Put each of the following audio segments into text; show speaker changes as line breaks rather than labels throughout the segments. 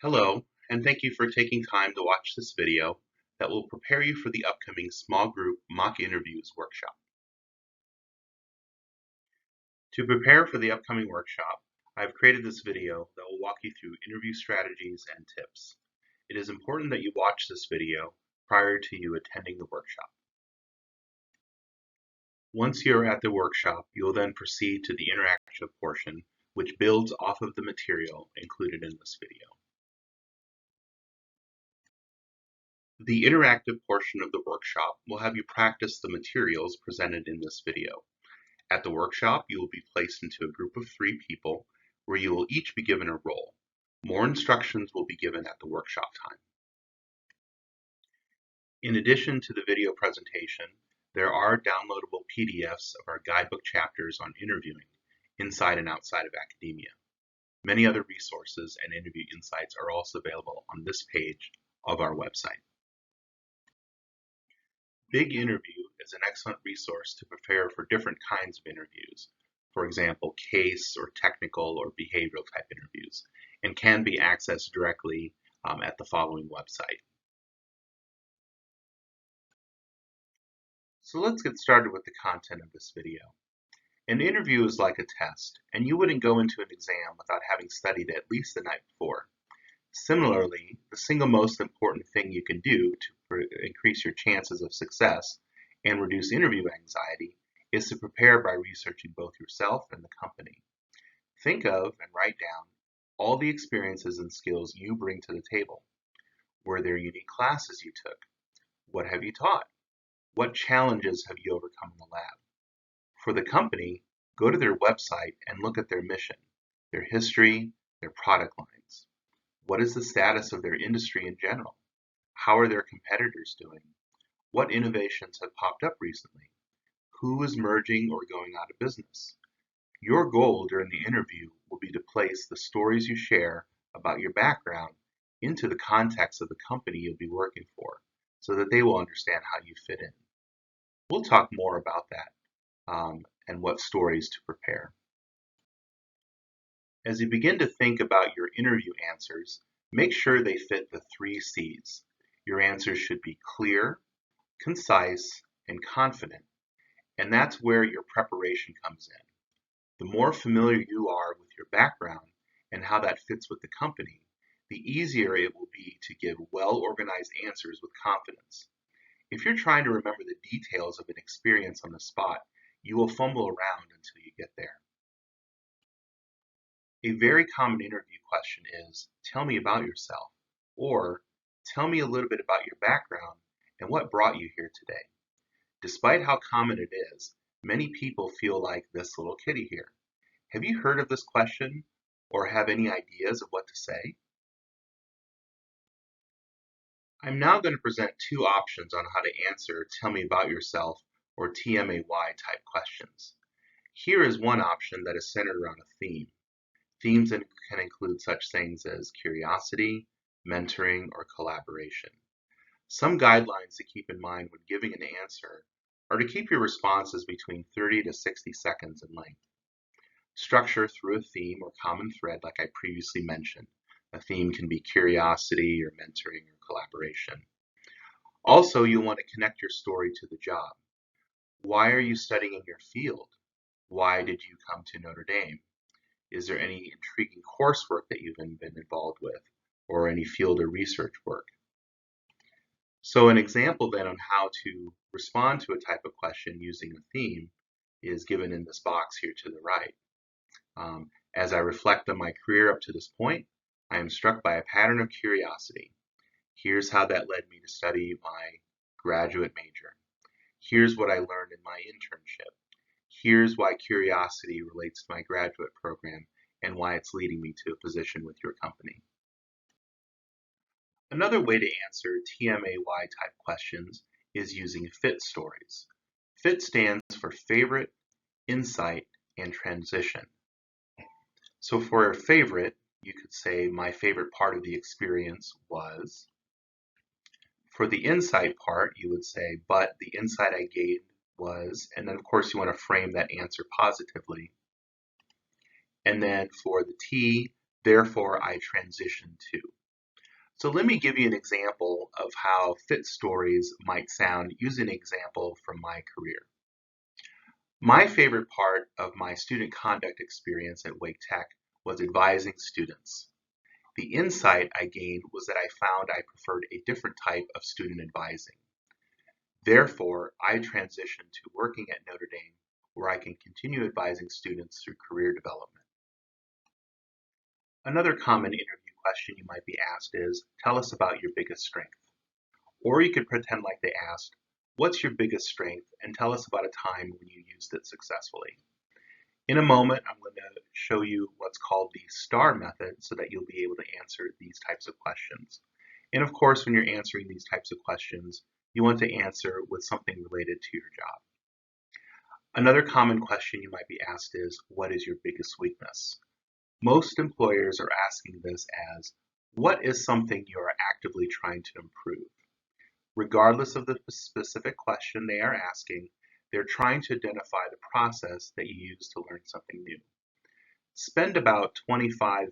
Hello, and thank you for taking time to watch this video that will prepare you for the upcoming small group mock interviews workshop. To prepare for the upcoming workshop, I've created this video that will walk you through interview strategies and tips. It is important that you watch this video prior to you attending the workshop. Once you are at the workshop, you will then proceed to the interactive portion, which builds off of the material included in this video. The interactive portion of the workshop will have you practice the materials presented in this video. At the workshop, you will be placed into a group of 3 people where you will each be given a role. More instructions will be given at the workshop time. In addition to the video presentation, there are downloadable PDFs of our guidebook chapters on interviewing inside and outside of academia. Many other resources and interview insights are also available on this page of our website. Big Interview is an excellent resource to prepare for different kinds of interviews, for example, case or technical or behavioral type interviews, and can be accessed directly at the following website. So let's get started with the content of this video. An interview is like a test, and you wouldn't go into an exam without having studied at least the night before. Similarly, the single most important thing you can do to increase your chances of success and reduce interview anxiety is to prepare by researching both yourself and the company. Think of and write down all the experiences and skills you bring to the table. Were there unique classes you took? What have you taught? What challenges have you overcome in the lab? For the company, go to their website and look at their mission, their history, their product lines. What is the status of their industry in general? How are their competitors doing? What innovations have popped up recently? Who is merging or going out of business? Your goal during the interview will be to place the stories you share about your background into the context of the company you'll be working for so that they will understand how you fit in. We'll talk more about that and what stories to prepare. As you begin to think about your interview answers, make sure they fit the 3 C's. Your answers should be clear, concise, and confident, and that's where your preparation comes in. The more familiar you are with your background and how that fits with the company, the easier it will be to give well-organized answers with confidence. If you're trying to remember the details of an experience on the spot, you will fumble around until you get there. A very common interview question is, tell me about yourself, or tell me a little bit about your background and what brought you here today. Despite how common it is, many people feel like this little kitty here. Have you heard of this question or have any ideas of what to say? I'm now going to present 2 options on how to answer tell me about yourself or TMAY type questions. Here is one option that is centered around a theme. Themes can include such things as curiosity, mentoring, or collaboration. Some guidelines to keep in mind when giving an answer are to keep your responses between 30 to 60 seconds in length. Structure through a theme or common thread like I previously mentioned. A theme can be curiosity or mentoring or collaboration. Also, you'll want to connect your story to the job. Why are you studying in your field? Why did you come to Notre Dame? Is there any intriguing coursework that you've been involved with, or any field or research work? So an example then on how to respond to a type of question using a theme is given in this box here to the right. As I reflect on my career up to this point, I am struck by a pattern of curiosity. Here's how that led me to study my graduate major. Here's what I learned in my internship. Here's why curiosity relates to my graduate program and why it's leading me to a position with your company. Another way to answer TMAY type questions is using FIT stories. FIT stands for favorite, insight, and transition. So for a favorite, you could say my favorite part of the experience was. For the insight part, you would say, but the insight I gained was, and then of course you want to frame that answer positively. And then for the T, therefore I transitioned to. So let me give you an example of how fit stories might sound using an example from my career. My favorite part of my student conduct experience at Wake Tech was advising students. The insight I gained was that I found I preferred a different type of student advising. Therefore, I transitioned to working at Notre Dame, where I can continue advising students through career development. Another common interview question you might be asked is, tell us about your biggest strength. Or you could pretend like they asked, what's your biggest strength, and tell us about a time when you used it successfully. In a moment, I'm going to show you what's called the STAR method so that you'll be able to answer these types of questions. And of course, when you're answering these types of questions, you want to answer with something related to your job. Another common question you might be asked is, what is your biggest weakness? Most employers are asking this as, what is something you are actively trying to improve? Regardless of the specific question they are asking, they're trying to identify the process that you use to learn something new. Spend about 25%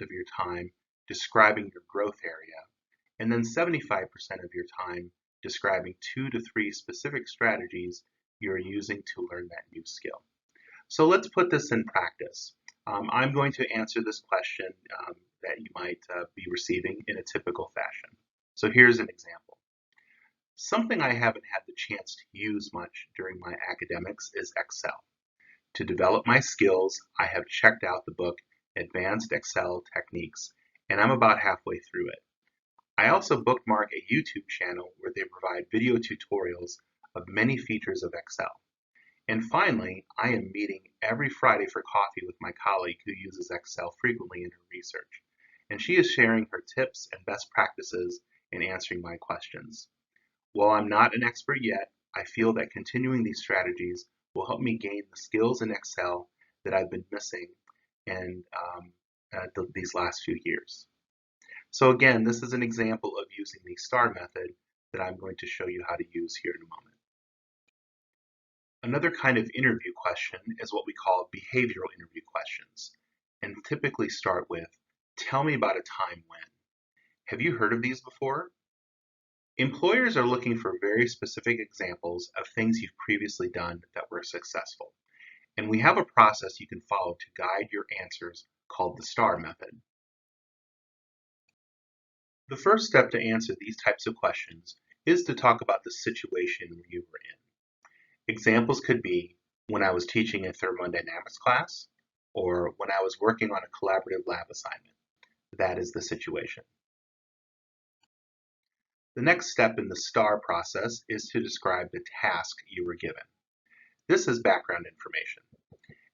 of your time describing your growth area, and then 75% of your time describing 2 to 3 specific strategies you're using to learn that new skill. So let's put this in practice. I'm going to answer this question that you might be receiving in a typical fashion. So here's an example. Something I haven't had the chance to use much during my academics is Excel. To develop my skills, I have checked out the book Advanced Excel Techniques, and I'm about halfway through it. I also bookmark a YouTube channel where they provide video tutorials of many features of Excel. And finally, I am meeting every Friday for coffee with my colleague who uses Excel frequently in her research, and she is sharing her tips and best practices in answering my questions. While I'm not an expert yet, I feel that continuing these strategies will help me gain the skills in Excel that I've been missing in these last few years. So again, this is an example of using the STAR method that I'm going to show you how to use here in a moment. Another kind of interview question is what we call behavioral interview questions, and typically start with, tell me about a time when. Have you heard of these before? Employers are looking for very specific examples of things you've previously done that were successful, and we have a process you can follow to guide your answers called the STAR method. The first step to answer these types of questions is to talk about the situation you were in. Examples could be when I was teaching a thermodynamics class, or when I was working on a collaborative lab assignment. That is the situation. The next step in the STAR process is to describe the task you were given. This is background information.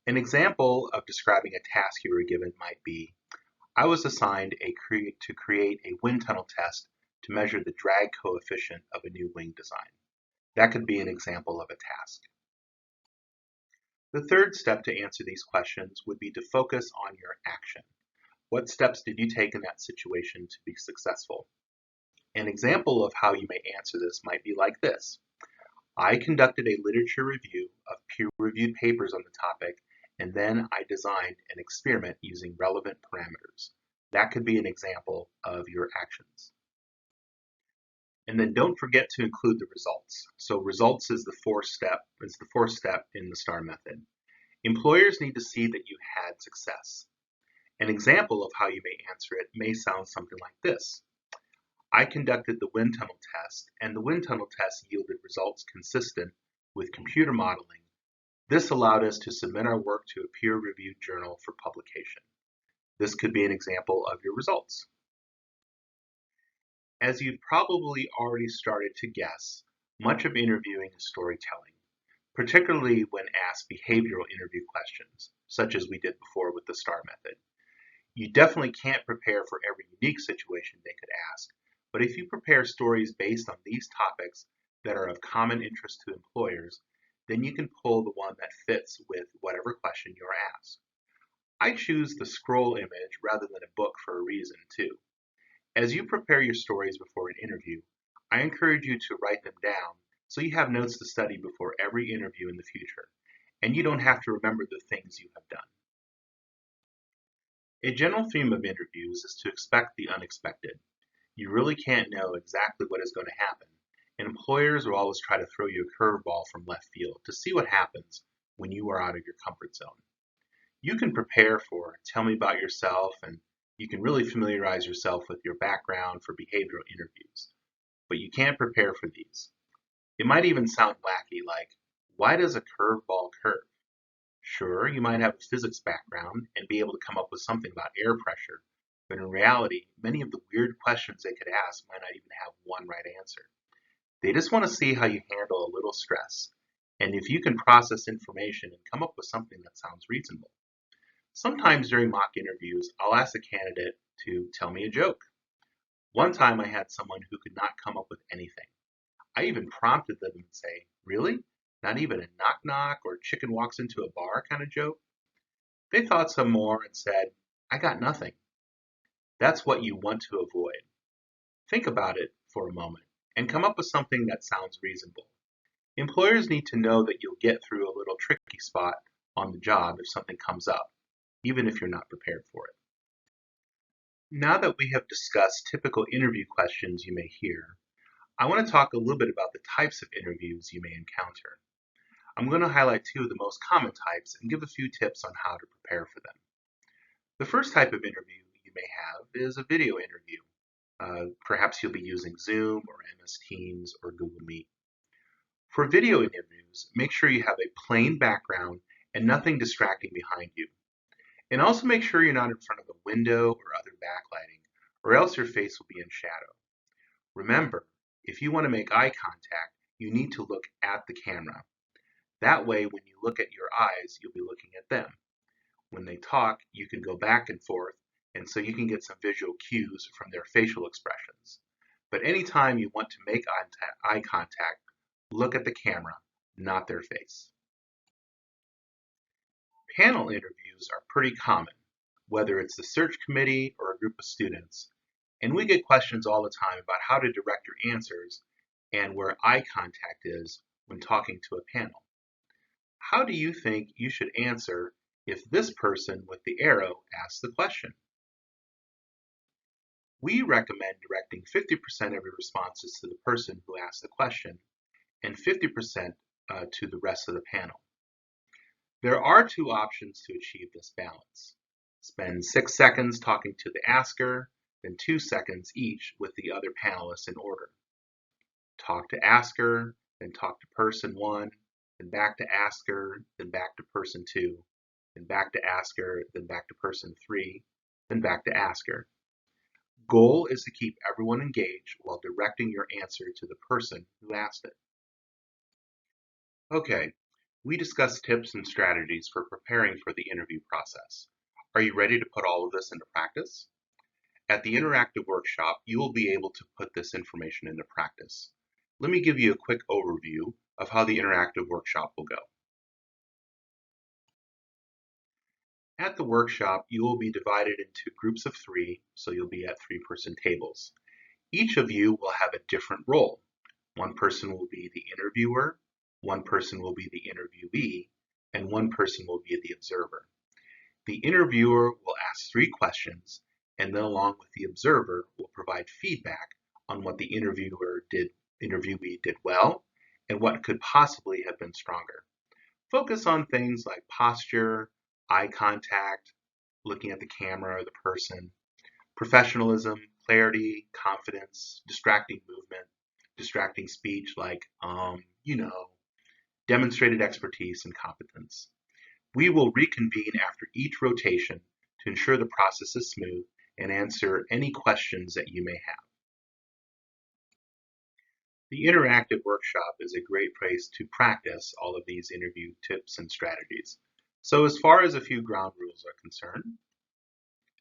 An example of describing a task you were given might be, I was assigned to create a wind tunnel test to measure the drag coefficient of a new wing design. That could be an example of a task. The third step to answer these questions would be to focus on your action. What steps did you take in that situation to be successful? An example of how you may answer this might be like this. I conducted a literature review of peer-reviewed papers on the topic, and then I designed an experiment using relevant parameters. That could be an example of your actions. And then don't forget to include the results. So results is the fourth step in the STAR method. Employers need to see that you had success. An example of how you may answer it may sound something like this. I conducted the wind tunnel test, and the wind tunnel test yielded results consistent with computer modeling. This allowed us to submit our work to a peer-reviewed journal for publication. This could be an example of your results. As you've probably already started to guess, much of interviewing is storytelling, particularly when asked behavioral interview questions, such as we did before with the STAR method. You definitely can't prepare for every unique situation they could ask, but if you prepare stories based on these topics that are of common interest to employers, then you can pull the one that fits with whatever question you're asked. I choose the scroll image rather than a book for a reason too. As you prepare your stories before an interview, I encourage you to write them down so you have notes to study before every interview in the future, and you don't have to remember the things you have done. A general theme of interviews is to expect the unexpected. You really can't know exactly what is going to happen, and employers will always try to throw you a curveball from left field to see what happens when you are out of your comfort zone. You can prepare for tell me about yourself, and you can really familiarize yourself with your background for behavioral interviews, but you can't prepare for these. It might even sound wacky, like, why does a curveball curve? Sure, you might have a physics background and be able to come up with something about air pressure, but in reality, many of the weird questions they could ask might not even have one right answer. They just want to see how you handle a little stress, and if you can process information and come up with something that sounds reasonable. Sometimes during mock interviews, I'll ask a candidate to tell me a joke. One time I had someone who could not come up with anything. I even prompted them and say, really? Not even a knock knock or chicken walks into a bar kind of joke? They thought some more and said, I got nothing. That's what you want to avoid. Think about it for a moment and come up with something that sounds reasonable. Employers need to know that you'll get through a little tricky spot on the job if something comes up, even if you're not prepared for it. Now that we have discussed typical interview questions you may hear, I want to talk a little bit about the types of interviews you may encounter. I'm going to highlight two of the most common types and give a few tips on how to prepare for them. The first type of interview you may have is a video interview. Perhaps you'll be using Zoom or MS Teams or Google Meet. For video interviews, make sure you have a plain background and nothing distracting behind you. And also make sure you're not in front of a window or other backlighting, or else your face will be in shadow. Remember, if you want to make eye contact, you need to look at the camera. That way, when you look at your eyes, you'll be looking at them. When they talk, you can go back and forth, and so you can get some visual cues from their facial expressions. But anytime you want to make eye contact, look at the camera, not their face. Panel interviews are pretty common, whether it's the search committee or a group of students, and we get questions all the time about how to direct your answers and where eye contact is when talking to a panel. How do you think you should answer if this person with the arrow asks the question? We recommend directing 50% of your responses to the person who asked the question and 50% to the rest of the panel. There are two options to achieve this balance. Spend 6 seconds talking to the asker, then 2 seconds each with the other panelists in order. Talk to asker, then talk to person 1, then back to asker, then back to person 2, then back to asker, then back to person 3, then back to asker. Goal is to keep everyone engaged while directing your answer to the person who asked it. Okay, we discussed tips and strategies for preparing for the interview process. Are you ready to put all of this into practice? At the interactive workshop, you will be able to put this information into practice. Let me give you a quick overview of how the interactive workshop will go. At the workshop, you will be divided into groups of 3, so you'll be at 3-person tables. Each of you will have a different role. One person will be the interviewer, one person will be the interviewee, and one person will be the observer. The interviewer will ask 3 questions, and then along with the observer will provide feedback on what the interviewee did well, and what could possibly have been stronger. Focus on things like posture, eye contact, looking at the camera or the person, professionalism, clarity, confidence, distracting movement, distracting speech like, demonstrated expertise and competence. We will reconvene after each rotation to ensure the process is smooth and answer any questions that you may have. The interactive workshop is a great place to practice all of these interview tips and strategies. So as far as a few ground rules are concerned,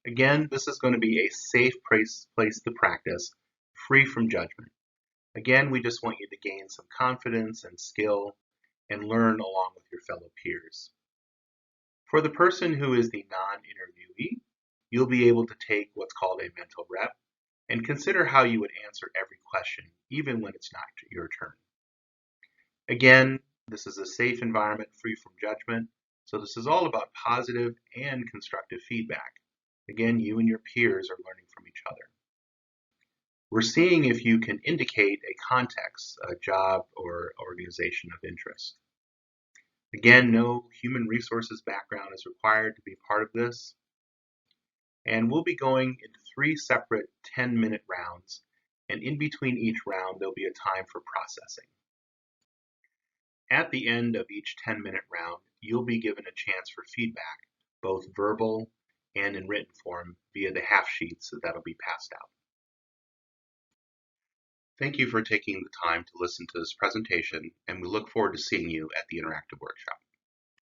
again, this is going to be a safe place to practice, free from judgment. Again, we just want you to gain some confidence and skill and learn along with your fellow peers. For the person who is the non-interviewee, you'll be able to take what's called a mental rep and consider how you would answer every question, even when it's not your turn. Again, this is a safe environment free from judgment, so this is all about positive and constructive feedback. Again, you and your peers are learning from each other. We're seeing if you can indicate a context, a job or organization of interest. Again, no human resources background is required to be part of this. And we'll be going into 3 separate 10-minute rounds, and in between each round there'll be a time for processing. At the end of each 10-minute round, you'll be given a chance for feedback, both verbal and in written form via the half sheets that'll be passed out. Thank you for taking the time to listen to this presentation, and we look forward to seeing you at the interactive workshop.